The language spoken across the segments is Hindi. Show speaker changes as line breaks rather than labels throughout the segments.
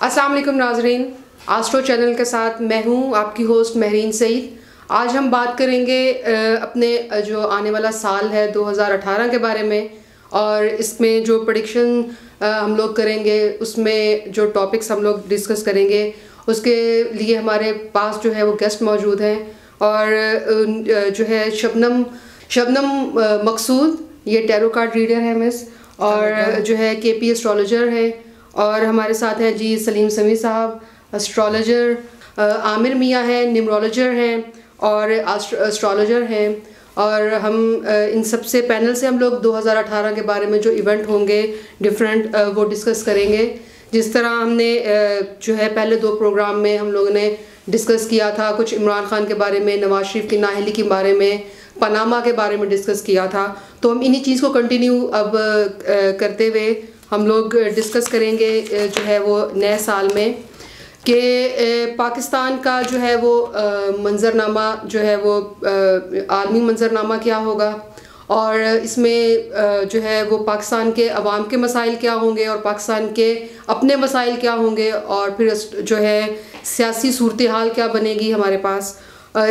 अस्सलाम वालेकुम नाजरीन, आस्ट्रो चैनल के साथ मैं हूँ आपकी होस्ट महरीन सईद। आज हम बात करेंगे अपने जो आने वाला साल है 2018 के बारे में, और इसमें जो प्रेडिक्शन हम लोग करेंगे उसमें जो टॉपिक्स हम लोग डिस्कस करेंगे उसके लिए हमारे पास जो है वो गेस्ट मौजूद हैं। और जो है शबनम मकसूद, ये टैरो कार्ड रीडर है मिस, और जो है केपी एस्ट्रोलॉजर है। और हमारे साथ हैं जी सलीम समी साहब, एस्ट्रोलॉजर, आमिर मियाँ हैं, न्यूमरोलॉजर हैं और एस्ट्रोलॉजर हैं। और हम इन सबसे पैनल से हम लोग 2018 के बारे में जो इवेंट होंगे डिफरेंट वो डिस्कस करेंगे। जिस तरह हमने जो है पहले 2 प्रोग्राम में हम लोगों ने डिस्कस किया था, कुछ इमरान खान के बारे में, नवाज शरीफ की नाअहली के बारे में, पनामा के बारे में डिस्कस किया था। तो हम इन्हीं चीज़ को कंटिन्यू अब करते हुए हम लोग डिस्कस करेंगे जो है वो नए साल में कि पाकिस्तान का जो है वो मंजरनामा जो है वो आलमी मंजरनामा क्या होगा, और इसमें जो है वो पाकिस्तान के अवाम के मसाइल क्या होंगे और पाकिस्तान के अपने मसाइल क्या होंगे, और फिर जो है सियासी सूरत हाल क्या बनेगी हमारे पास।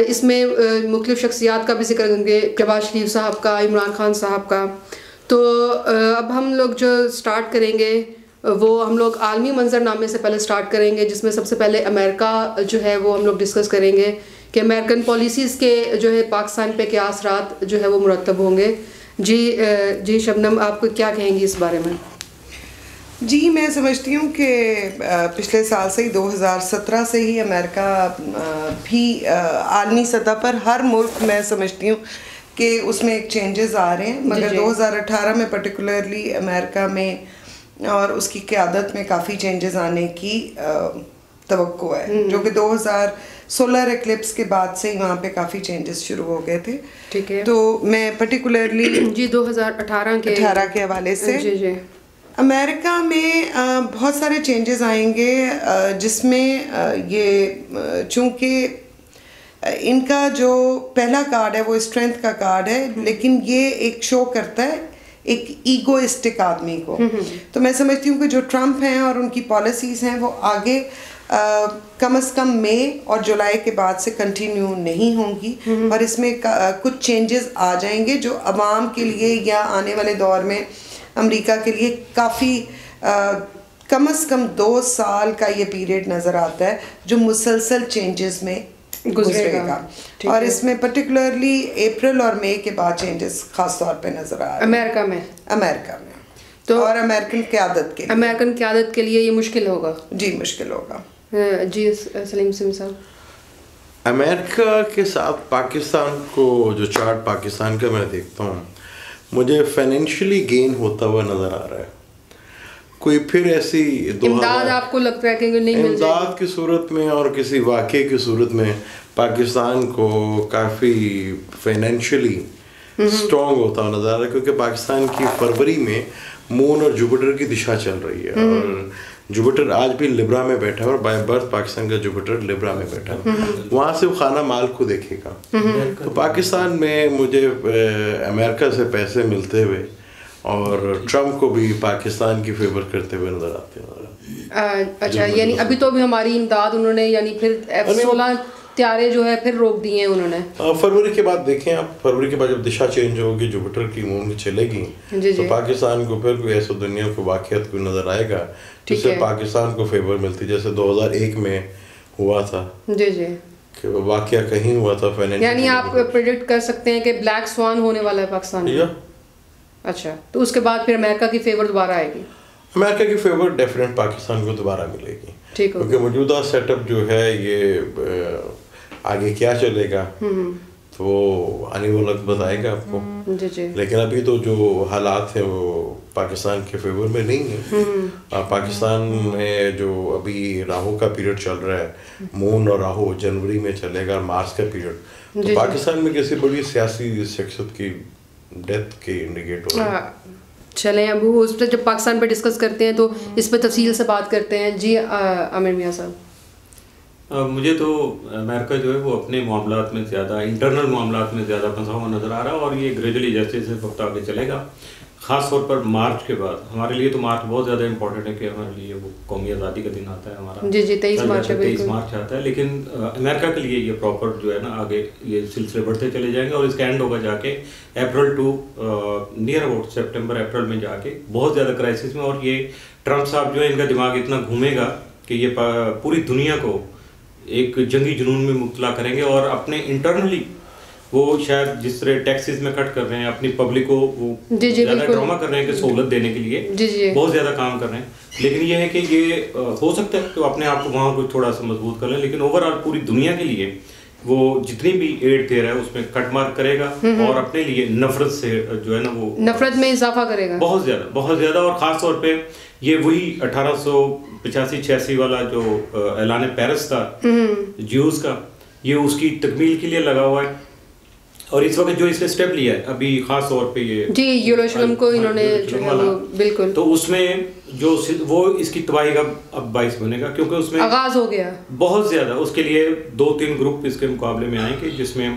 इसमें मुख्तलिफ शख्सियात का भी जिक्र करेंगे, नवाज शरीफ साहब का, इमरान खान साहब का। तो अब हम लोग जो स्टार्ट करेंगे वो हम लोग आलमी मंजरनामे से पहले स्टार्ट करेंगे, जिसमें सबसे पहले अमेरिका जो है वो हम लोग डिस्कस करेंगे कि अमेरिकन पॉलिसीज़ के जो है पाकिस्तान पे क्या असरात जो है वो मुरतब होंगे। जी शबनम, आप क्या कहेंगी इस बारे में?
जी, मैं समझती हूँ कि पिछले साल से ही 2017 से ही अमेरिका भी आलमी सतह पर हर मुल्क मैं समझती हूँ कि उसमें एक चेंजेस आ रहे हैं, मगर 2018 में पर्टिकुलरली अमेरिका में और उसकी क़यादत में काफ़ी चेंजेस आने की तवक्को है, जो कि 2000 सोलर एक्लिप्स के बाद से ही वहाँ पे काफ़ी चेंजेस शुरू हो गए थे।
ठीक है,
तो मैं पर्टिकुलरली
जी 2018 के
हवाले से
जी
अमेरिका में बहुत सारे चेंजेस आएंगे, जिसमें ये चूँकि इनका जो पहला कार्ड है वो स्ट्रेंथ का कार्ड है, लेकिन ये एक शो करता है एक ईगोइस्टिक आदमी को। तो मैं समझती हूँ कि जो ट्रम्प हैं और उनकी पॉलिसीज़ हैं वो आगे कम से कम मई और जुलाई के बाद से कंटिन्यू नहीं होंगी, और इसमें कुछ चेंजेस आ जाएंगे जो अवाम के लिए या आने वाले दौर में अमेरिका के लिए काफ़ी कम से कम 2 साल का ये पीरियड नज़र आता है जो मुसलसल चेंजेस में गुजरेगा। और इसमें पर्टिकुलरली अप्रैल और मई के बाद चेंजेस खास तौर पे नज़र आ रहे हैं अमेरिका में
तो, और
अमेरिकन क़यादत
के लिए ये मुश्किल होगा।
जी मुश्किल होगा।
जी सलीम सिम साहब,
अमेरिका के साथ पाकिस्तान को जो चार्ट पाकिस्तान का मैं देखता हूँ, मुझे फाइनेंशियली गेन होता हुआ नज़र आ रहा है। कोई फिर ऐसी
इमदाद आपको लगता है कि नहीं मिल जाएगी?
इमदाद की सूरत में और किसी वाक़े की सूरत में पाकिस्तान को काफ़ी फाइनेंशियली स्ट्रॉन्ग होता हुआ नज़र आ रहा है, क्योंकि पाकिस्तान की फरवरी में मून और जुपिटर की दिशा चल रही है, और जुपिटर आज भी लिब्रा में बैठा है, और बाय बर्थ पाकिस्तान का जुपिटर लिब्रा में बैठा है, वहाँ से वो खाना माल को देखेगा। तो पाकिस्तान में मुझे अमेरिका से पैसे मिलते हुए और ट्रम्प को भी पाकिस्तान की फेवर करते हुए नजर आते हैं।
अच्छा, यानी अभी तो भी हमारी इमदाद उन्होंने यानी फिर F-16 त्यारे जो है फिर रोक दिए हैं उन्होंने।
फरवरी के बाद देखें आप, फरवरी के बाद जब दिशा चेंज होगी, जुपिटर की मून चलेगी, तो पाकिस्तान को फिर कोई ऐसा दुनिया को वाक़ियत कोई नज़र आएगा जिससे पाकिस्तान को फेवर मिलती, जैसे 2001 में हुआ था।
जी
वाक़या कहीं हुआ था फाइनेंशियल।
यानी आप प्रेडिक्ट कर सकते हैं कि ब्लैक स्वान होने वाला है पाकिस्तान में। अच्छा, तो उसके बाद फिर अमेरिका की फेवर दोबारा आएगी?
अमेरिका की फेवर डेफिनेट पाकिस्तान को दोबारा मिलेगी,
ठीक है,
क्योंकि मौजूदा सेटअप जो है ये आगे क्या चलेगा तो वो आने वाला वक्त बताएगा आपको।
जी।
लेकिन अभी तो जो हालात हैं वो पाकिस्तान के फेवर में नहीं है। पाकिस्तान में जो अभी राहु का पीरियड चल रहा है, मून और राहु जनवरी में चलेगा, मार्च का पीरियड, तो पाकिस्तान में किसी बड़ी सियासी शख्सियत की डेथ के इंडिकेट हो रहा है।
चलें अब उस पर जब पाकिस्तान पे डिस्कस करते हैं तो इस पर तफसील से बात करते हैं। जी आमिर मियाँ साहब,
मुझे तो अमेरिका जो है वो अपने मामलात में ज़्यादा, इंटरनल मामलात में ज़्यादा फंसा हुआ नज़र आ रहा है, और ये ग्रेजुअली जैसे जैसे वक्त आगे चलेगा खास तौर पर मार्च के बाद, हमारे लिए तो मार्च बहुत ज़्यादा इम्पोर्टेंट है कि हमारे लिए वो कौमी आज़ादी का दिन आता है हमारा।
जी 23 मार्च है,
23 मार्च आता है, लेकिन अमेरिका के लिए ये प्रॉपर जो है ना आगे ये सिलसिले बढ़ते चले जाएंगे और इसका एंड होगा जाके अप्रैल टू नियर अबाउट सितंबर अप्रैल में जाके बहुत ज़्यादा क्राइसिस में। और ये ट्रम्प साहब जो है इनका दिमाग इतना घूमेगा कि ये पूरी दुनिया को एक जंगी जुनून में मुब्तला करेंगे और अपने इंटरनली वो शायद जिस तरह टैक्सेस में कट कर रहे हैं, अपनी पब्लिक को वो ज़्यादा ड्रामा कर रहे हैं कि सहूलत देने के लिए बहुत ज़्यादा काम कर रहे हैं। लेकिन ये है कि ये हो सकता है कि अपने आप को वहाँ को थोड़ा सा मजबूत कर लें, लेकिन ओवरऑल पूरी दुनिया के लिए वो जितनी भी एड दे रहा है उसमें कट मार्क करेगा और अपने लिए नफरत से जो है ना वो
नफरत में इजाफा करेगा बहुत
ज़्यादा। और ख़ास तौर पे ये वही 1885-86 वाला जो ऐलान पेरिस था ज्यूज का, ये उसकी तकमील के लिए लगा हुआ है। और इस वक्त जो इसने स्टेप लिया है अभी खास तौर पे ये
जी यरूशलेम को इन्होंने जो है वो बिल्कुल,
तो उसमें जो वो इसकी तबाही का अब बाइस बनेगा क्योंकि उसमें
आगाज हो गया बहुत
ज़्यादा। उसके लिए 2-3 ग्रुप इसके मुकाबले में आएंगे, जिसमें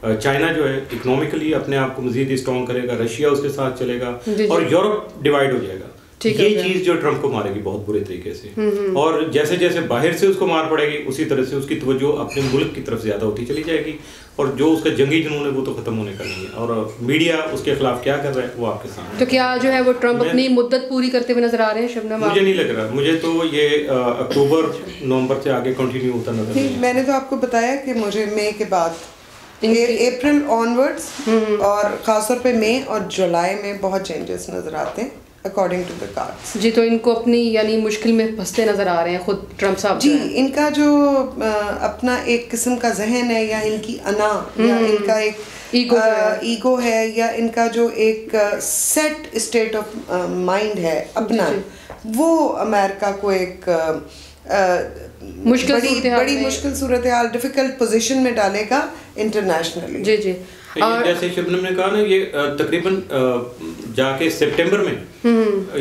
चाइना जो है इकोनॉमिकली अपने आप को मजीद स्ट्रॉन्ग करेगा, रशिया उसके साथ चलेगा और यूरोप डिवाइड हो जाएगा। ये चीज जो ट्रम्प को मारेगी बहुत बुरे तरीके से। और जैसे जैसे बाहर से उसको मार पड़ेगी उसी तरह से उसकी तवज्जो अपने मुल्क की तरफ ज्यादा होती चली जाएगी और जो उसका जंगी जुनून है वो तो खत्म होने का नहीं है। और मीडिया उसके खिलाफ क्या कर रहा है वो आपके सामने।
तो क्या जो है वो ट्रम्प अपनी मुद्दत पूरी करते हुए नजर आ रहे हैं शबनम?
मुझे नहीं लग रहा, मुझे तो ये अक्टूबर नवंबर से आगे कंटिन्यू होता नजर नहीं।
मैंने तो आपको बताया कि मुझे मई के बाद अप्रैल ऑनवर्ड्स और खासतौर पे मई और जुलाई में बहुत चेंजेस नजर आते हैं अकॉर्डिंग टू द कार्ड्स।
जी तो इनको अपनी यानी मुश्किल में फंसते नजर आ रहे हैं खुद ट्रम्प साहब
जी। इनका जो अपना एक किस्म का जहन है या इनकी अना या इनका एक ईगो है या इनका जो एक सेट स्टेट ऑफ माइंड है अपना, वो अमेरिका को एक बड़ी मुश्किल सूरत हाल डिफिकल्ट पोजीशन में डालेगा इंटरनेशनली।
जी जी।
जैसे शबनम ने कहा ना, ये तकरीबन जाके सितंबर में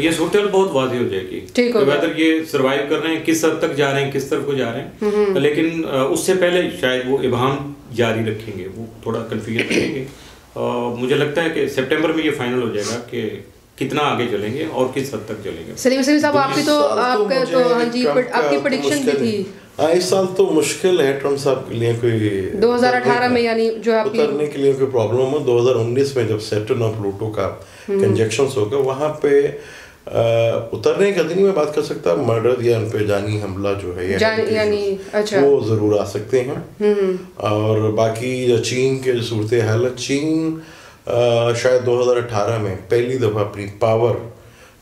ये सूरत बहुत वाज़ेह हो जाएगी वेदर ये सरवाइव कर रहे हैं, किस हद तक जा रहे हैं, किस तरफ को जा रहे हैं। लेकिन उससे पहले शायद वो इबहम जारी रखेंगे, वो थोड़ा कन्फ्यूजन रखेंगे। मुझे लगता है कि सितंबर में ये फाइनल हो जाएगा कि कितना आगे चलेंगे और किस हद तक चलेंगे।
सलीम साहब आपकी तो हाँ जी आपकी प्रेडिक्शन भी थी।
इस साल तो मुश्किल है ट्रम्प साहब के लिए कोई
2018 में यानी जो आपकी
उतरने के लिए कोई प्रॉब्लम हो। 2019 में जब सैटर्न और प्लूटो का कंजक्शंस होगा वहाँ पे उतरने का दिन मैं बात कर सकता, मर्डर या उन पे जानी हमला जो है
यानी अच्छा
वो जरूर आ सकते हैं। और बाकी चीन के सूरत हाल, चीन शायद 2018 में पहली दफ़ा अपनी पावर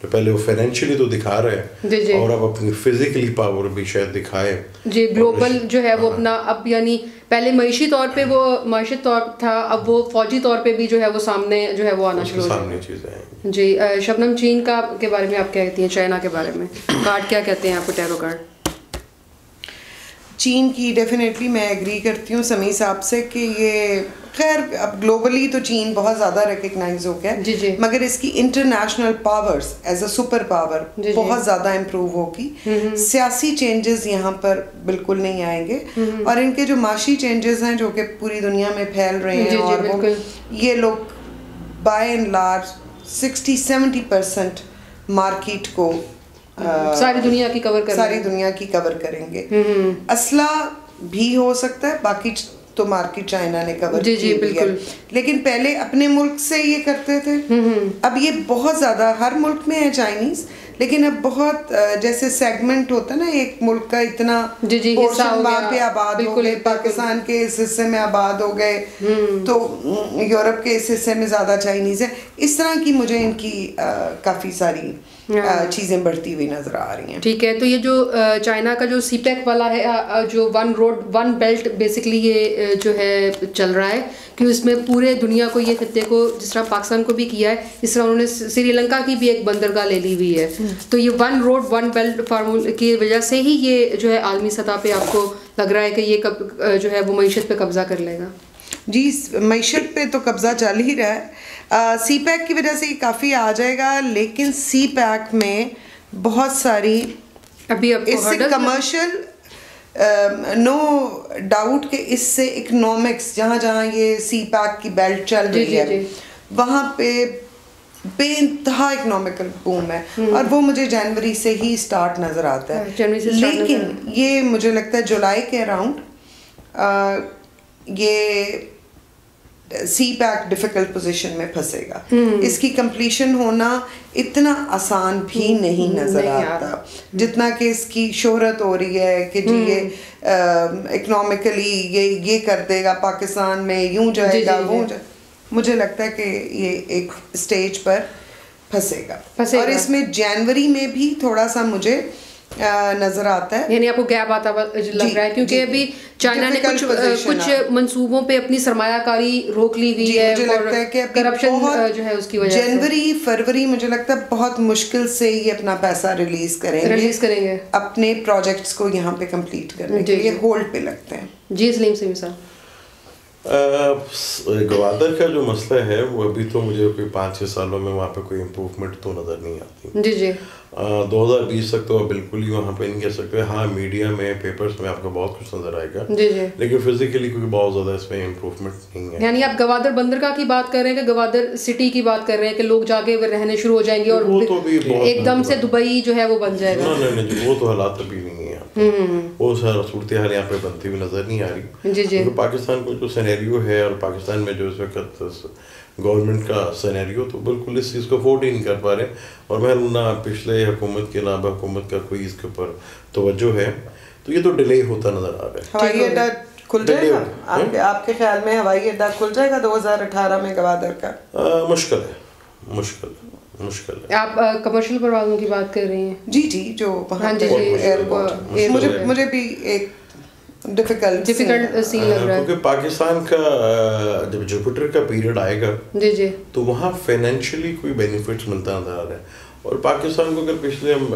तो पहले वो फाइनेंशियली तो दिखा रहे हैं और अब अपनी फिजिकली पावर भी शायद दिखाए
जी। ग्लोबल जो है वो अपना अब यानी पहले मईशी तौर पे वो माशी तौर था, अब वो फौजी तौर पे भी जो है वो सामने जो है वो आना शुरू हो
सामने चीज़ें
जी। शबनम चीन का के बारे में आप क्या कहती हैं, चाइना के बारे में कार्ड क्या कहते हैं आपको, टैरो कार्ड?
चीन की डेफिनेटली मैं एग्री करती हूँ समी साहब से कि ये खैर अब ग्लोबली तो चीन बहुत ज़्यादा रिकग्नाइज हो गया, मगर इसकी international powers as a super power बहुत ज़्यादा इम्प्रूव होगी। सियासी चेंजेस यहाँ पर बिल्कुल नहीं आएंगे और इनके जो माशी चेंजेस हैं जो कि पूरी दुनिया में फैल रहे हैं और वो ये लोग बाय एंड लार्ज 60-70% मार्केट को
सारी दुनिया की कवर करेंगे।
असला भी हो सकता है, बाकी तो मार्केट चाइना ने कवर की है, लेकिन पहले अपने मुल्क से ये करते थे। अब ये बहुत ज़्यादा हर मुल्क में है चाइनीज़, लेकिन अब बहुत जैसे सेगमेंट होता है ना एक मुल्क का, इतना पोर्शन वहाँ पे आबाद हो गए, पाकिस्तान के इस हिस्से में आबाद हो गए, तो यूरोप के इस हिस्से में ज़्यादा चाइनीज़ है। इस तरह की मुझे इनकी काफ़ी सारी चीज़ें बढ़ती हुई नजर आ रही हैं।
ठीक है, तो ये जो चाइना का जो सीपैक वाला है, जो one road one belt basically ये जो है चल रहा है कि उसमें पूरे दुनिया को ये खत्ते को जिस तरह पाकिस्तान को भी किया है, इस तरह उन्होंने श्रीलंका की भी एक बंदरगाह ले ली हुई है। तो ये वन रोड वन बेल्ट फार्मूले की वजह से ही ये जो है आलमी सतह पे आपको लग रहा है कि ये कब जो है वो मईशत पे कब्जा कर लेगा?
जी, मईशत पे तो कब्जा चल ही रहा है। सी पैक की वजह से ये काफ़ी आ जाएगा, लेकिन सी पैक में बहुत सारी
अभी
इससे कमर्शियल नो डाउट कि इससे इकोनॉमिक्स जहाँ जहाँ ये सी पैक की बेल्ट चल रही है वहाँ पे बेइंतहा इकोनॉमिकल बूम है, और वो मुझे जनवरी से ही स्टार्ट नज़र आता है। लेकिन ये मुझे लगता है जुलाई के अराउंड ये CPEC डिफ़िकल्ट पोजीशन में फंसेगा। इसकी कंप्लीशन होना इतना आसान भी नहीं नज़र आता जितना कि इसकी शोहरत हो रही है कि जी ये इकोनॉमिकली ये कर देगा, पाकिस्तान में यूं जाएगा वो मुझे लगता है कि ये एक स्टेज पर फंसेगा। और इसमें जनवरी में भी थोड़ा सा मुझे नजर आता है,
यानी आपको गैप आता लग रहा है, क्योंकि अभी चाइना ने कुछ मंसूबों पे अपनी सरमायाकारी रोक ली हुई है।
मुझे लगता है कि
करप्शन जो है उसकी वजह से
जनवरी फरवरी मुझे लगता है बहुत मुश्किल से ये अपना पैसा रिलीज करेंगे अपने प्रोजेक्ट्स को यहाँ पे कंप्लीट करने के लिए होल्ड पे लगते हैं।
जी सलीम साहब,
गवादर का जो मसला है वो अभी तो मुझे कोई 5-6 सालों में वहाँ पे कोई इम्प्रूवमेंट तो नज़र नहीं आती।
जी जी
2020 तक तो बिल्कुल ही वहाँ पे नहीं कह सकते। हाँ, मीडिया में पेपर्स में आपको बहुत कुछ नजर आएगा,
जी जी,
लेकिन फिजिकली कोई बहुत ज़्यादा इसमें इम्प्रूवमेंट नहीं है।
यानी आप गवादर बंदरगाह की बात कर रहे हैं कि गवादर सिटी की बात कर रहे हैं कि लोग जाके रहने शुरू हो जाएंगे और
वो तो भी
एकदम से दुबई जो है वो बन जाएगा?
नहीं, वो तो हालात अभी नहीं है, वो सारा सूरत हाल यहाँ पे बनती हुई नजर नहीं आ रही।
जी जी,
पाकिस्तान को जो सिनेरियो है और पाकिस्तान में जो इस वक्त गवर्नमेंट का सिनेरियो, तो बिल्कुल इस चीज़ को अफोर्ड ही नहीं कर पा रहे। और मैं ना पिछले हुकूमत के ना हुकूमत का कोई इसके ऊपर तवज्जो है, तो ये तो डिले होता नजर आ रहा है।
हवाई अड्डा खुल जाएगा आपके ख्याल में? हवाई अड्डा खुल जाएगा 2018 में गवादर का? मुश्किल है।
आप कमर्शियल परवाज़ों की बात कर रही हैं?
जी जी, जो वहाँ एयरपोर्ट मुझे भी एक डिफिकल्ट
सीन लग रहा है,
क्योंकि पाकिस्तान का जब जुपिटर का पीरियड आएगा
जी जी, तो
वहाँ फाइनेंशियली कोई बेनिफिट्स मिलता नजर आ रहा है। और पाकिस्तान को अगर पिछले हम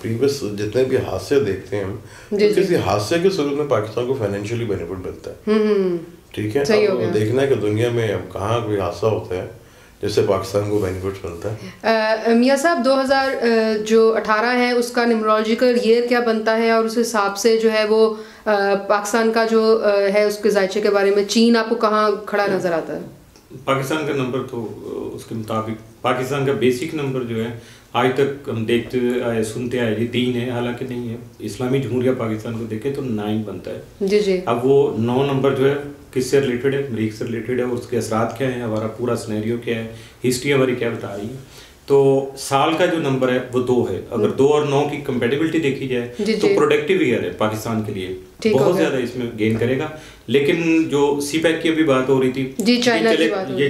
प्रीवियस जितने भी हादसे देखते हैं हम, तो किसी हादसे के सूरत में पाकिस्तान को फाइनेंशियली बेनिफिट मिलता है। ठीक है, अब देखना है कि दुनिया में अब कहाँ कोई हादसा होता है जिससे पाकिस्तान को बेनिफिट मिलता है।
मियाँ साहब 2018 है उसका न्यूमरोलॉजिकल ईयर क्या बनता है, और उस हिसाब से जो है वो पाकिस्तान का जो है उसके जायचे के बारे में चीन आपको कहाँ खड़ा नजर आता है?
पाकिस्तान का नंबर तो उसके मुताबिक पाकिस्तान का बेसिक नंबर जो है आज तक हम देखते आए सुनते आए ये 3 है, हालांकि नहीं है। इस्लामी जमहूरिया पाकिस्तान को देखें तो 9 बनता है।
जी जी,
अब वो 9 नंबर जो है किससे रिलेटेड है? मरीख से रिलेटेड है। उसके असरात क्या है, हमारा पूरा सिनेरियो क्या है, हिस्ट्री हमारी क्या बता रही है। तो साल का जो नंबर है वो 2 है। अगर 2 और 9 की कंपेटिबिलिटी देखी जाए तो प्रोडक्टिव ईयर है पाकिस्तान के लिए, बहुत ज्यादा इसमें गेन करेगा। लेकिन जो CPEC की अभी बात हो रही थी,
ये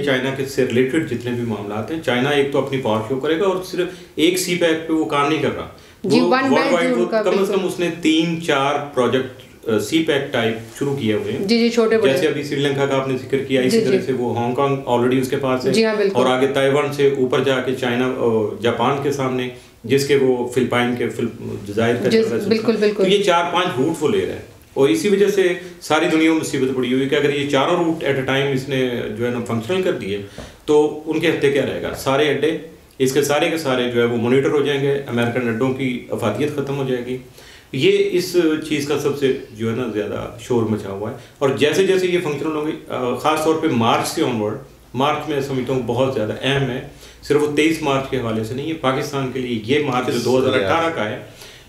चाइना के से रिलेटेड जितने भी मामला हैं, चाइना एक तो अपनी पावर शो करेगा और सिर्फ एक CPEC पे वो काम नहीं कर रहा, कम से कम उसने 3-4 प्रोजेक्ट CPEC टाइप शुरू किए हुए हैं।
जी जी, छोटे बड़े,
जैसे अभी श्रीलंका का आपने जिक्र किया, इसी तरह से वो हांगकांग ऑलरेडी उसके पास है, और आगे ताइवान से ऊपर जाके चाइना जापान के सामने, जिसके वो फिलिपाइन के जजायर का
बिल्कुल बिल्कुल,
तो ये 4-5 रूट वो ले रहा है। और इसी वजह से सारी दुनिया में मुसीबत पड़ी हुई है कि अगर ये चारों रूट एट अ टाइम इसने जो है ना फंक्शनल कर दिए तो उनके हफ्ते क्या रहेगा? सारे अड्डे इसके सारे के सारे जो है वो मॉनिटर हो जाएंगे, अमेरिकन अड्डों की अफादियत ख़त्म हो जाएगी। ये इस चीज़ का सबसे जो है ना ज़्यादा शोर मचा हुआ है। और जैसे जैसे ये फंक्शनल होंगे, ख़ास तौर पे मार्च से ऑनवर्ड, मार्च में समझता हूँ बहुत ज़्यादा अहम है, सिर्फ वो 23 मार्च के हवाले से नहीं है, पाकिस्तान के लिए ये मार्च जो 2018 का है,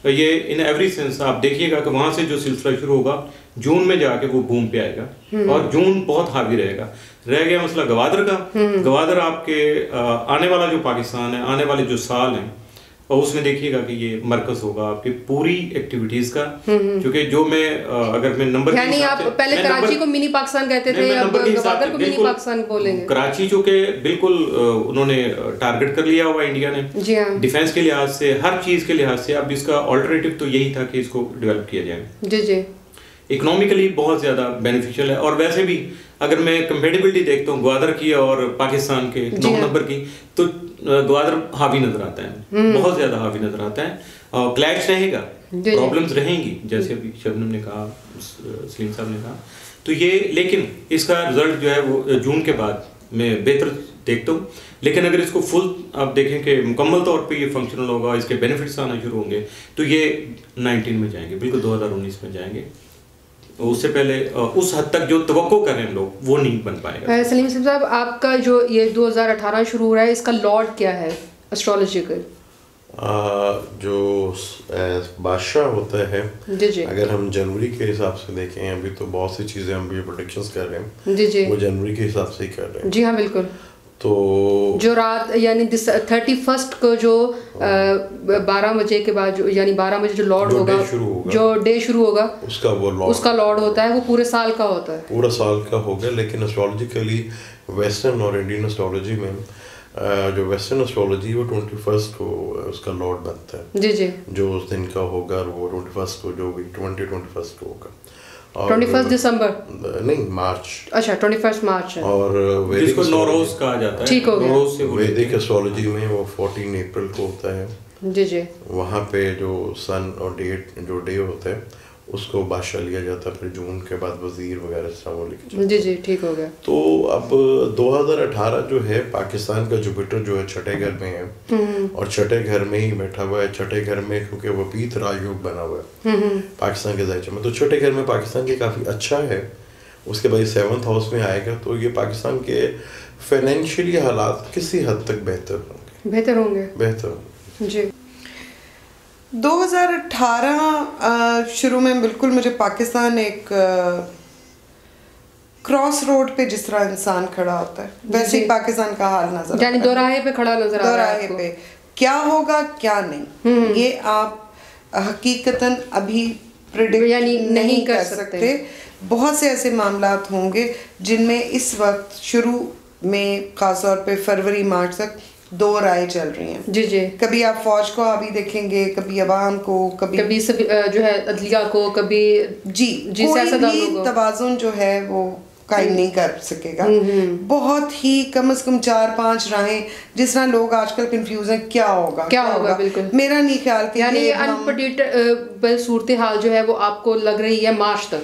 ये इन एवरी सेंस आप देखिएगा कि वहाँ से जो सिलसिला शुरू होगा जून में जाके वो बूम पे आएगा, और जून बहुत हावी रहेगा। रह गया मसला गवादर का। गवादर आपके आने वाला जो पाकिस्तान है, आने वाले जो साल हैं, और उसमें देखिएगा कि ये मरकज होगा आपकी पूरी एक्टिविटीज का। क्योंकि जो मैं अगर मैं नंबर,
यानी आप पहले कराची को मिनी पाकिस्तान कहते थे, अब गवादर को मिनी पाकिस्तान बोलेंगे।
कराची जो के बिल्कुल उन्होंने टारगेट कर लिया हुआ इंडिया ने, डिफेंस के लिहाज से, हर चीज के लिहाज से। अब इसका ऑल्टरनेटिव तो यही था कि इसको डेवलप किया जाए। जी जी, इकोनॉमिकली बहुत ज्यादा बेनिफिशियल है। और वैसे भी अगर मैं कंपेटिबिलिटी देखता हूँ ग्वादर की और पाकिस्तान के 9 नंबर की, तो ग्वादर हावी नजर आता है, बहुत ज्यादा हावी नजर आता है। क्लैश रहेगा, प्रॉब्लम्स रहेंगी, जैसे अभी शबनम ने कहा, सलीम साहब ने कहा, तो ये, लेकिन इसका रिजल्ट जो है वो जून के बाद मैं बेहतर देखता हूँ। लेकिन अगर इसको फुल आप देखें कि मुकम्मल तौर पे ये फंक्शनल होगा, इसके बेनिफिट्स आना शुरू होंगे, तो ये 19 में जाएंगे, बिल्कुल 2019 में जाएंगे। उससे पहले उस हद तक जो तवक्को कर रहे हैं लोग वो नहीं बन पाएगा।
सलीम साहब, आपका जो ये 2018 शुरू हो रहा है, इसका लॉर्ड क्या है एस्ट्रोलॉजिकल?
जो बादशाह होता है,
जी जी,
अगर हम जनवरी के हिसाब से देखें, अभी तो बहुत सी चीज़ें हम भी प्रोडिक्शंस कर रहे हैं,
जी जी,
वो जनवरी के हिसाब से ही कर रहे हैं।
जी हाँ बिल्कुल।
तो
जो रात यानी 31 को जो 12 बजे के बाद यानी 12 बजे जो लॉर्ड होगा, जो डे शुरू होगा, उसका लॉर्ड होता है, वो पूरे साल का होता है,
पूरा साल का होगा। लेकिन एस्ट्रोलॉजिकली वेस्टर्न और इंडियन एस्ट्रोलॉजी में जो वेस्टर्न एस्ट्रोलॉजी वो 21 को उसका लॉर्ड बनता है।
जी जी,
जो उस दिन का होगा वो 21 को, जो भी 21 को होगा।
21 दिसंबर
नहीं, मार्च।
अच्छा, 21 मार्च है।
और
जिसको नौरोज कहा जाता है,
ठीक हो गया।
वैदिक एस्ट्रोलॉजी में वो 14 अप्रैल को होता है।
जी जी,
वहाँ पे जो सन और डे होता है उसको बादशाह लिया जाता है, फिर जून के बाद वजीर वगैरह सब वो लिखे।
जी जी, ठीक हो गया।
तो अब 2018 जो है, पाकिस्तान का जुपिटर जो है छठे घर में है, और छठे घर में ही बैठा हुआ है। छठे घर में क्योंकि वो पीत राजयोग बना हुआ है पाकिस्तान के दायरे में, तो छठे घर में पाकिस्तान के काफ़ी अच्छा है। उसके बाद 7th हाउस में आएगा, तो ये पाकिस्तान के फाइनेंशियली हालात किसी हद तक बेहतर होंगे।
जी,
2018 शुरू में बिल्कुल मुझे पाकिस्तान एक क्रॉस रोड पे जिस तरह इंसान खड़ा होता है, वैसे ही पाकिस्तान का हाल नजर,
यानी दोराहे पे खड़ा नजर आ रहा है।
दोराहे पे क्या होगा क्या नहीं, ये आप हकीकतन अभी प्रेडिक्ट
यानी नहीं कर सकते।
बहुत से ऐसे मामलात होंगे जिनमें इस वक्त शुरू में खासतौर पे फरवरी मार्च तक दो राय चल रही हैं।
जी जी,
कभी आप फौज को अभी देखेंगे, कभी अवाम को, कभी
जो है अदलिया को, कभी
जी कोई भी तवाज़ुन जो है वो कायम नहीं कर सकेगा। बहुत ही कम से कम 4-5 राहें, जिस तरह लोग आजकल कंफ्यूज हैं क्या होगा
बिल्कुल
मेरा नहीं ख्याल कि
यानी अनप्रेडिक्टेबल सूरत हाल जो है वो आपको लग रही है मार्च तक।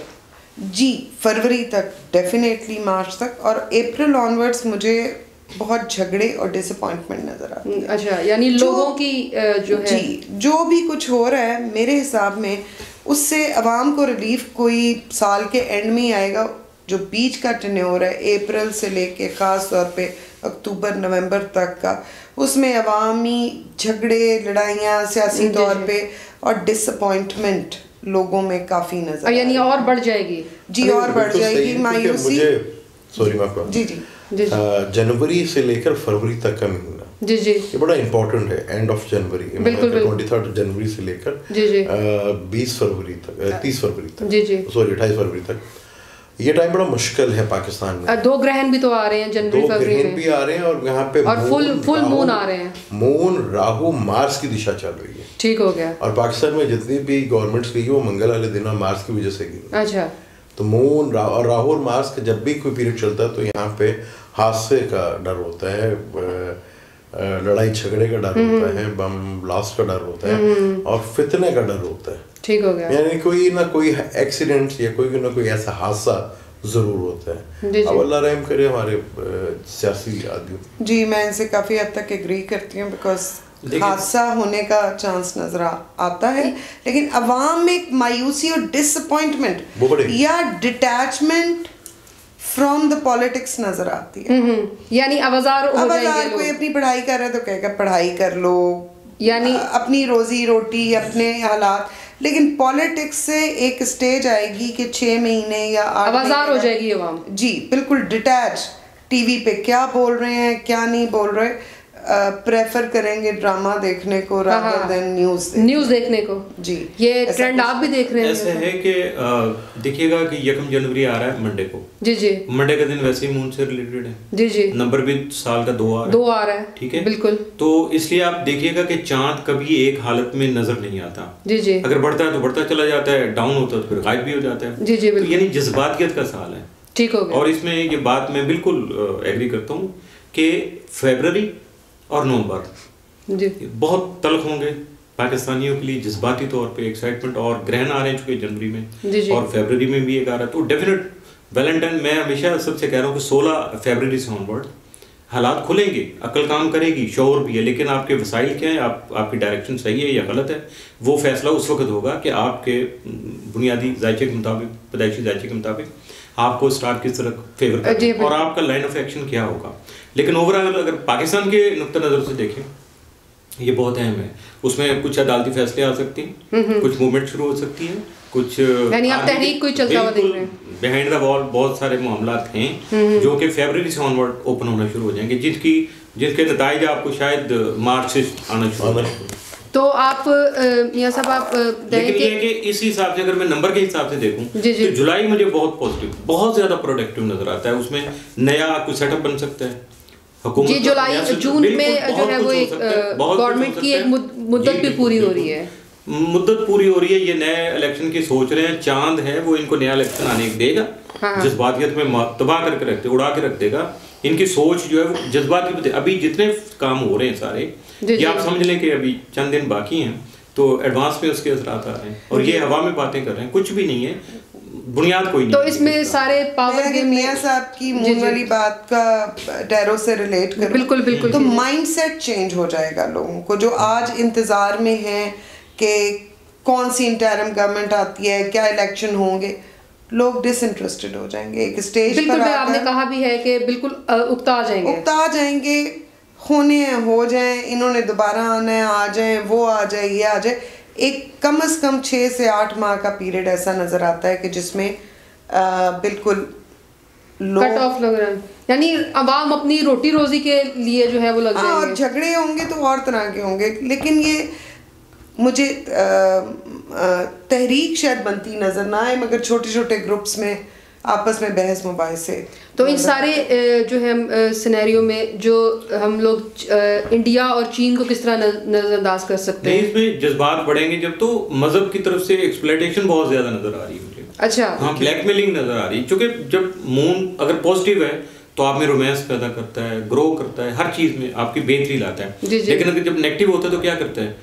जी, फरवरी तक, डेफिनेटली मार्च तक, और अप्रैल ऑनवर्ड्स मुझे बहुत झगड़े और डिसअपॉइंटमेंट नजर आती है।
अच्छा, यानी लोगों की जो है,
जी, जो भी कुछ हो रहा है मेरे हिसाब में उससे अवाम को रिलीफ कोई साल के एंड में ही आएगा। जो बीच का टेन्योर है अप्रैल से लेके ख़ास तौर पे अक्टूबर नवंबर तक का, उसमें अवामी झगड़े, लड़ाइयाँ सियासी तौर पे और डिसअपॉइंटमेंट लोगों में काफ़ी नजर,
यानी और बढ़ जाएगी।
जी, और बढ़ जाएगी मायूसी।
सॉरी माफ करना।
जी जी,
जनवरी से लेकर फरवरी तक का महीना,
जी जी,
ये बड़ा इम्पोर्टेंट है। एंड ऑफ जनवरी, 23 जनवरी से लेकर 20 फरवरी तक, 30 फरवरी तक,
जी जी,
सॉरी 28 फरवरी तक, ये टाइम बड़ा मुश्किल है पाकिस्तान में।
2 ग्रहण भी तो आ रहे हैं जनवरी फरवरी में,
भी आ रहे हैं, और यहाँ पे
और फुल मून आ रहे हैं।
मून राहु मार्स की दिशा चल रही है।
ठीक हो गया।
और पाकिस्तान में जितनी भी गवर्नमेंट्स गई वो मंगल वाले दिन मार्स की वजह से गई।
अच्छा, तो
मून और राहु और मार्स का जब भी कोई पीरियड चलता है तो यहाँ पे हादसे का डर होता है, लड़ाई झगड़े का डर होता है, बम ब्लास्ट का डर होता है, और फितने का डर होता है।
ठीक हो गया।
यानी कोई ना कोई एक्सीडेंट या कोई ना कोई ऐसा हादसा जरूर होता है। अब अल्लाह रहम करे हमारे सियासी आदमी।
जी, मैं इनसे काफ़ी हद तक एग्री करती हूँ, बिकॉज हादसा होने का चांस नजर आता है, लेकिन अवाम में एक मायूसी और डिसअपॉइंटमेंट या डिटैचमेंट फ्रॉम द पॉलिटिक्स नजर आती है।
यानी आवाज़ार हो जाएंगे लोग।
कोई अपनी पढ़ाई कर रहा है तो कहेगा पढ़ाई कर लो,
यानी
अपनी रोजी रोटी, अपने हालात, लेकिन पॉलिटिक्स से एक स्टेज आएगी कि 6 महीने या 8
आवाज़ार हो जाएगी अवाम।
जी, बिल्कुल डिटैच, टीवी पे क्या बोल रहे हैं क्या नहीं बोल रहे, प्रेफर करेंगे ड्रामा देखने को रादर देन न्यूज़ देखने को। जी,
ये ट्रेंड आप भी देख रहे हैं।
ऐसा है कि देखिएगा कि 1 जनवरी आ रहा है मंडे को।
जी जी,
मंडे का दिन वैसे ही मून से रिलेटेड है।
जी जी,
नंबर भी साल का 2 आ रहा है। ठीक है,
बिल्कुल।
तो इसलिए आप देखिएगा कि चांद कभी एक हालत में नजर नहीं आता।
जी जी,
अगर बढ़ता है तो बढ़ता चला जाता है, डाउन होता है तो फिर गायब भी हो जाता है।
जी जी,
तो यानी जज्बातियत का साल है।
ठीक हो गया।
और इसमें ये बात मैं बिल्कुल एग्री करता हूँ कि फरवरी और नवंबर
जी
बहुत तल्ख होंगे पाकिस्तानियों के लिए, जज्बाती तौर पे एक्साइटमेंट, और ग्रहण आ रहे हैं चूंकि जनवरी में और फरवरी में भी एक आ रहा है, तो डेफिनेट वैलेंटाइन, मैं हमेशा सबसे कह रहा हूँ कि 16 फरवरी से ऑनवर्ड हालात खुलेंगे, अकल काम करेगी, शौर भी है, लेकिन आपके वसाइल क्या है, आपकी डायरेक्शन सही है या गलत है, वो फैसला उस वक्त होगा कि आपके बुनियादी जायचे के मुताबिक, पैदाइशी जायचे के मुताबिक आपको स्टार किस तरह फेवर करेगा और आपका लाइन ऑफ एक्शन क्या होगा। लेकिन ओवरऑल अगर पाकिस्तान के नुक्ता नज़र से देखें, ये बहुत अहम है। उसमें कुछ अदालती फैसले आ सकते हैं, कुछ मूवमेंट शुरू हो सकती है, कुछ
यानी आप तहरीक कोई चलता हुआ देख रहे हैं।
बिहाइंड द वॉल बहुत सारे मामला हैं जो कि फरवरी से ऑनवर्ड ओपन होना शुरू हो जाएंगे, जिसके नतीजे आपको शायद मार्च से आना शुरू हो जाएंगे।
तो आप मियां साहब आप
लेकिन ये कि इस हिसाब से अगर मैं नंबर के हिसाब से देखूं तो जुलाई मुझे बहुत पॉजिटिव, बहुत ज्यादा प्रोडक्टिव नजर आता है। उसमें नया कुछ सेटअप बन सकता है।
जी, जुलाई जून में जो है वो एक गवर्नमेंट की एक मुद्दत भी पूरी हो रही है,
मुद्दत पूरी हो रही है। ये नए इलेक्शन की सोच रहे हैं, चांद है वो इनको नया इलेक्शन आने देगा, जज्बातियत में तबाह करके रख उड़ा के रख देगा। इनकी सोच जो है वो जज्बाती, अभी जितने काम हो रहे हैं सारे, ये आप समझ लें कि अभी चंद दिन बाकी हैं तो एडवांस में उसके असरात आ रहे हैं और ये हवा में बातें कर रहे हैं, कुछ भी नहीं है, बुनियाद कोई नहीं।
तो इसमें सारे पावर गेम
मियां साहब की मूल वाली बात का टैरो से रिलेट करूं,
बिल्कुल बिल्कुल,
तो माइंडसेट चेंज हो जाएगा लोगों को, जो आज इंतजार में है कि कौन सी इंटरिम गवर्नमेंट आती है, क्या इलेक्शन होंगे, लोग डिसइंटरेस्टेड हो जाएंगे। एक स्टेज
बिल्कुल
पर
आपने कहा भी है कि बिल्कुल उकता जाएंगे, होने हैं हो जाएं, इन्होंने दोबारा आना है आ जाएं, वो आ जाए ये आ जाए। एक कम से कम 6 से 8 माह का पीरियड ऐसा नजर आता है कि जिसमें बिल्कुल कट ऑफ लग रहा है, यानी अवाम अपनी रोटी रोजी के लिए जो है वो लग जाएंगे।
और झगड़े होंगे तो और तरह के होंगे, लेकिन ये मुझे तहरीक शायद बनती नजर ना आए, मगर छोटे छोटे ग्रुप्स में आपस में बहस मुबाहिसे।
तो इन सारे जो है सिनेरियो में जो हम लोग इंडिया और चीन को किस तरह नजरअंदाज कर सकते हैं?
इसमें जज्बात बढ़ेंगे जब, तो मजहब की तरफ से एक्सप्लॉयटेशन बहुत ज्यादा नजर आ रही है मुझे।
अच्छा,
हाँ, ब्लैकमेलिंग नजर आ रही है, क्योंकि जब मून अगर पॉजिटिव है तो आप में रोमांस पैदा करता है, ग्रो करता है, हर चीज में आपकी बेहतरी लाता है। लेकिन अगर जब नेगेटिव होता है तो क्या करता है,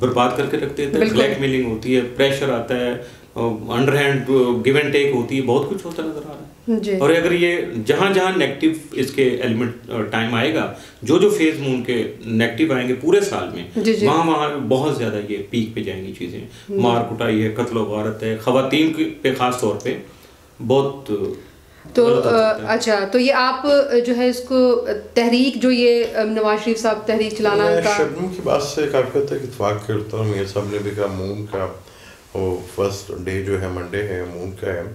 बर्बाद करके रख देता है, ब्लैकमेलिंग होती है, प्रेशर आता है, अंडरहैंड गिव एंड टेक होती है, बहुत कुछ होता नजर आ रहा है। और अगर ये जहां जहां नेगेटिव इसके एलिमेंट टाइम आएगा, जो जो फेज मून के नेगेटिव आएंगे पूरे साल में, वहां वहां बहुत ज्यादा ये पीक पे जाएंगी चीजें। मार कुटाई है, कत्ल वारत है, खवातीन पे खास तौर पे बहुत।
तो अच्छा, तो ये आप जो है इसको तहरीक, जो ये नवाज शरीफ साहब तहरीक चलाना का,
शबनम की बात से काफ़ी हद तक इत्तेफाक करता हूँ। मेरे साहब ने भी कहा मून का वो फर्स्ट डे जो है मंडे है, मून का है।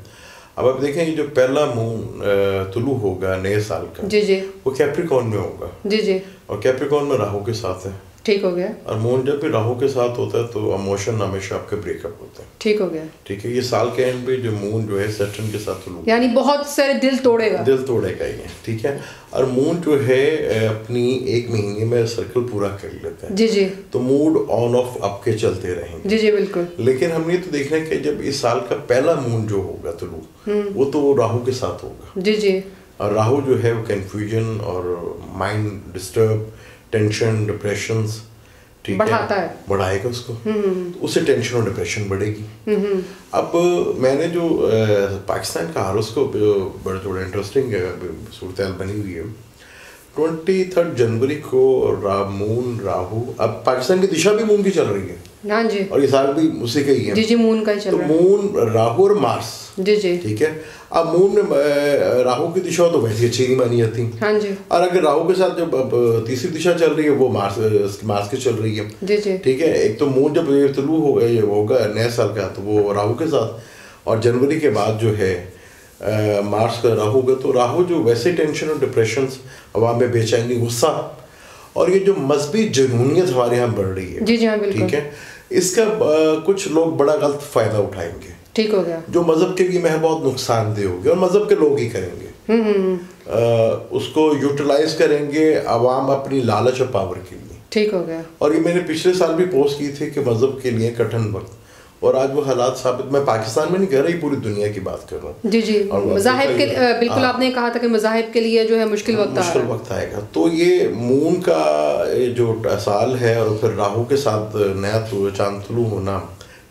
अब आप देखें, ये जो पहला मून तुलू होगा नए साल का,
जी जी,
वो कैप्रिकॉर्न में होगा,
जी जी,
और कैप्रिकॉर्न में राहु के साथ है।
ठीक हो गया।
और मून जब भी राहु के साथ होता है तो इमोशन हमेशा आपके ब्रेकअप होते हैं।
ठीक हो गया।
ठीक है, ये साल के एंड पे जो मून जो है सैटर्न के साथ तुलू,
यानी बहुत सारे दिल तोड़ेगा
ये, ठीक है। और मून जो है अपनी 1 महीने में सर्कल पूरा कर लेता है।
जी जी,
तो मूड ऑन ऑफ आपके चलते रहेंगे।
जी जी, बिल्कुल।
लेकिन हमने तो देखना है कि जब इस साल का पहला मून जो होगा तुलू, वो तो राहु के साथ होगा।
जी जी,
और राहु जो है वो कन्फ्यूजन और माइंड डिस्टर्ब, टेंशन, डिप्रेशन
बढ़ाता है,
बढ़ाएगा उसको, तो उससे टेंशन और डिप्रेशन बढ़ेगी। अब मैंने जो पाकिस्तान का हारोस्कोप बड़ा थोड़ा इंटरेस्टिंग सूरत बनी हुई है। 23 जनवरी को मून राहु, अब पाकिस्तान की दिशा भी मून की चल रही है।
हाँ जी,
और ये साल भी उसी का ही है।
जी जी, मून का ही चल रहा है।
तो मून राहु और मार्स,
जी जी,
ठीक है। अब मून में राहु की दिशा तो वैसे अच्छी नहीं मानी जाती।
हाँ जी। और
अगर राहु के साथ जब तीसरी दिशा चल रही है, वो मार्स की चल रही है।
जी जी,
ठीक है। एक तो मून जब तुलू होगा नए साल का, तो वो राहु के साथ, और जनवरी के बाद जो है मार्स का राहु होगा, तो राहु जो वैसे टेंशन और डिप्रेशन, हवा में बेचैनी, गुस्सा, और ये जो मजहबी जुनूनियत हमारे यहाँ बढ़ रही है।
जी जी, हाँ बिल्कुल।
ठीक है, इसका कुछ लोग बड़ा गलत फायदा उठाएंगे।
ठीक हो गया।
जो मजहब के लिए महज बहुत नुकसानदेह होगी, और मजहब के लोग ही करेंगे। उसको यूटिलाइज करेंगे अवाम अपनी लालच और पावर के लिए।
ठीक हो गया।
और ये मैंने पिछले साल भी पोस्ट की थी कि मजहब के लिए कठिन वक्त, और आज वो हालात साबित, मैं पाकिस्तान में नहीं कह रही, पूरी दुनिया की बात कर रहा हूँ।
जी जी, मज़ाहिब के बिल्कुल आपने कहा था कि मज़ाहिब के लिए जो है मुश्किल वक्त
आएगा। तो ये मून का जो साल है, और फिर राहु के साथ नया चांद तुलू होना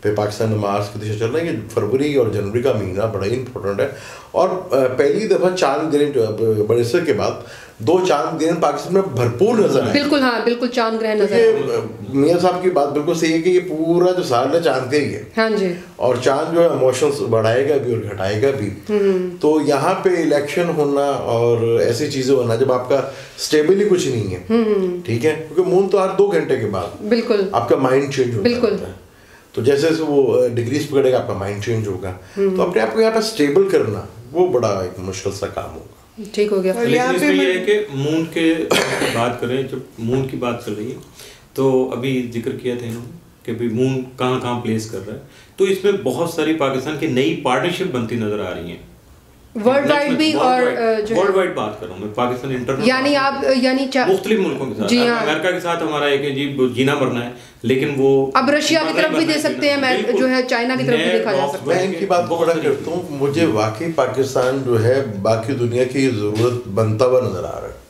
फिर पाकिस्तान में मार्च की दिशा चल रहा है। ये फरवरी और जनवरी का महीना बड़ा ही इंपॉर्टेंट है। और पहली दफ़ा चांद ग्रहण बरसर के बाद 2 चांद ग्रहण पाकिस्तान में भरपूर नजर आए।
बिल्कुल, हाँ बिल्कुल चांद ग्रहण नजर।
मियाँ साहब की बात बिल्कुल सही है कि ये पूरा जो साल है चांद का ही है।
हाँ जी।
और चांद जो है इमोशंस बढ़ाएगा भी और घटाएगा भी। तो यहाँ पे इलेक्शन होना और ऐसी चीजें होना जब आपका स्टेबली कुछ नहीं है, ठीक है, क्योंकि मून तो हर 2 घंटे के बाद
बिल्कुल
आपका माइंड चेंज होता है। तो जैसे जैसे वो डिग्रीज पकड़ेगा आपका माइंड चेंज होगा। तो अपने आप को यहाँ पे स्टेबल करना वो बड़ा एक मुश्किल सा काम होगा।
ठीक हो गया।
लेकिन इसमें ये है कि मून के बात करें, जब मून की बात चल रही है तो अभी जिक्र किया था इन्होंने कि भाई मून कहाँ कहाँ प्लेस कर रहा है, तो इसमें बहुत सारी पाकिस्तान की नई पार्टनरशिप बनती नजर आ रही हैं
वर्ल्ड वाइड भी। और जो
वर्ल्ड वाइड बात कर रहा हूँ मैं, पाकिस्तान इंटरनेशनल
यानी आप
मुख्तलिफ मुल्कों के साथ।
जी हाँ।
अमेरिका के साथ हमारा एक जी जीना मरना है, लेकिन वो
अब रशिया की तरफ भी दे सकते हैं, जो है चाइना की तरफ भी देखा जा सकता है।
मैं इनकी बात को बड़ा करता हूँ। मुझे वाकई पाकिस्तान जो है बाकी दुनिया की जरूरत बनता हुआ नजर आ रहा है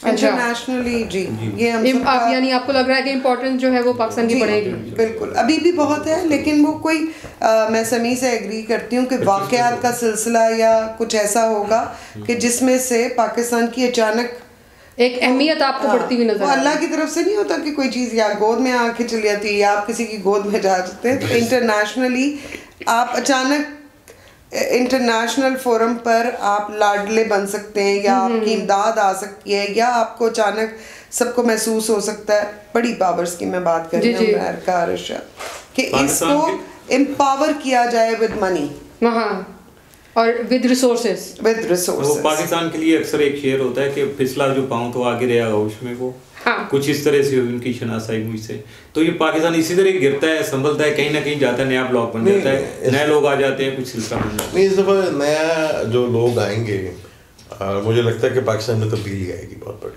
इंटरनेशनली। जी ये हम
यानी आपको लग रहा है कि इम्पोर्टेंस जो है वो पाकिस्तान की बढ़ेगी?
बिल्कुल, अभी भी बहुत है, लेकिन वो कोई मैं समी से एग्री करती हूँ कि वाक़यात का सिलसिला या कुछ ऐसा होगा कि जिसमें से पाकिस्तान की अचानक
एक अहमियत आपको बढ़ती हुई नजर।
वो अल्लाह की तरफ से नहीं होता कि कोई चीज़ या गोद में आके चली जाती है या आप किसी की गोद में जा सकते हैं। तो इंटरनेशनली आप अचानक इंटरनेशनल फोरम पर आप लाडले बन सकते हैं या आपकी इमदाद आ सकती है या आपको अचानक सबको महसूस हो सकता है। बड़ी पावर्स की मैं बात कर रही हूँ, अमेरिका, रशिया, कि इसको एम्पावर किया जाए विद मनी
और विद रिसोर्सेस।
वो पाकिस्तान के लिए अक्सर एक शेयर होता है कि फिसला जो पाऊँ तो आगे रहेगा उसमें वो कुछ इस तरह से उनकी शनासाई मुझसे। तो ये पाकिस्तान इसी तरह गिरता है, संभलता है, कहीं ना कहीं जाता है, नया ब्लॉक बन जाता है, नए लोग आ जाते हैं, कुछ सिलसिला बन जाता है।
इस दफा नया जो लोग आएंगे मुझे लगता है कि पाकिस्तान में तब्दीली आएगी बहुत बड़ी।